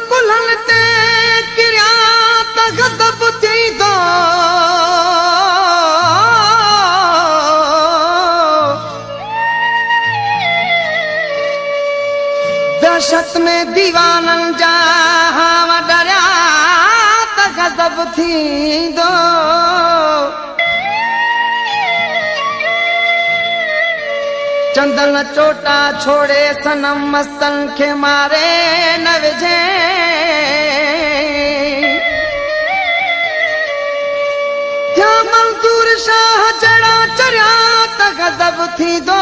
कुलते किरिया त गज़ब थींदो दहशत में दीवाननि जा डरिया त गज़ब थींदो चंदन चोटा छोड़े सनम मस्तन के मारे न विझे क्या मंजूर शाह जड़ा चरिया त गज़ब थींदो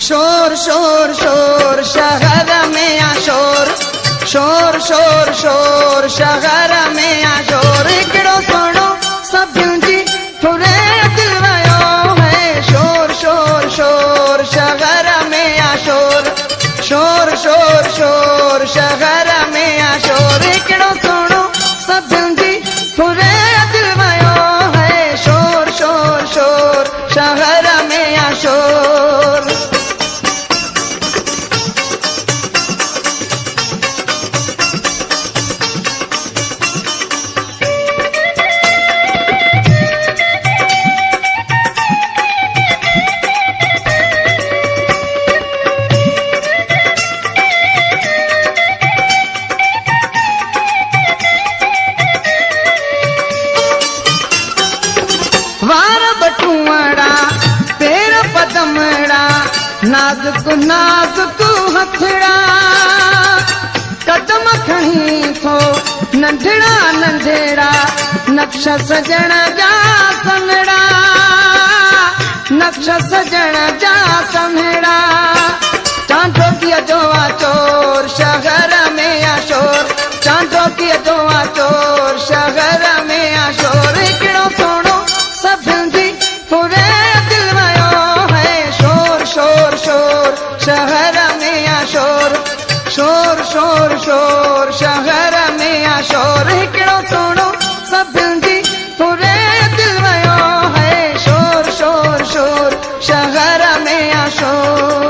शोर शोर शोर शहर में आ शोर शोर शोर शोर शहर में आ शोर हिकिड़ो सुहिणो सभियुनि जी थोरे दिल वियो है शोर शोर शोर शहर में आ शोर शोर शोर शोर शहर में आ शोर हिकिड़ो सुहिणो सभियुनि जी थोरे दिल वियो है शोर शोर शोर शहर में आ शोर नाजुक नाजुक हथड़ा कदम खणी थो नंढड़ा नंढेड़ा नक्श सजण जा सनड़ा नक्श सजण जा सनड़ा चांदो किया जो आ चोर शहर में आ शोर चांदो किया जो आ चोर शहर में आ शोर हिकिड़ो सुहिणो सभियुनि जी थोरे दिल वियो है शोर शोर शोर शहर में आ शोर शोर शोर शोर शहर में आ शोर हिकिड़ो सुहिणो सभियुनि जी थोरे दिल वियो है शोर शोर शोर शहर में आ शोर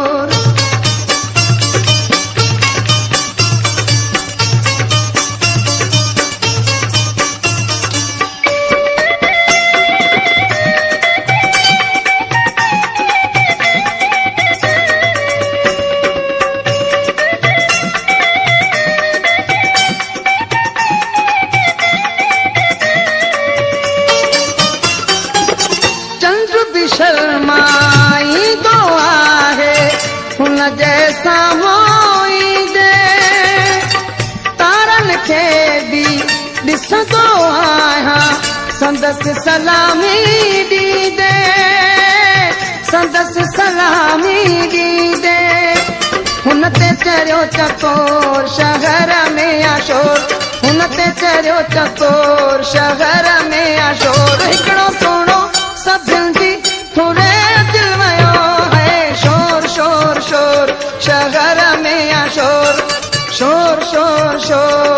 शर्माईंदो आहे हुन जैसा होईंदे तारनि खे बि ॾिसंदो आहियां संदसि सलामी ॾींदे संदसि सलामी ॾींदे हुन ते चढ़ियो चकोर शहर में आ शोर हुन ते चढ़ियो चकोर शहर में आ शोर हिकिड़ो सुहिणो सभियुनि जी थोरे दिल वियो है शोर शोर शोर शहर में आ शोर शोर शोर शोर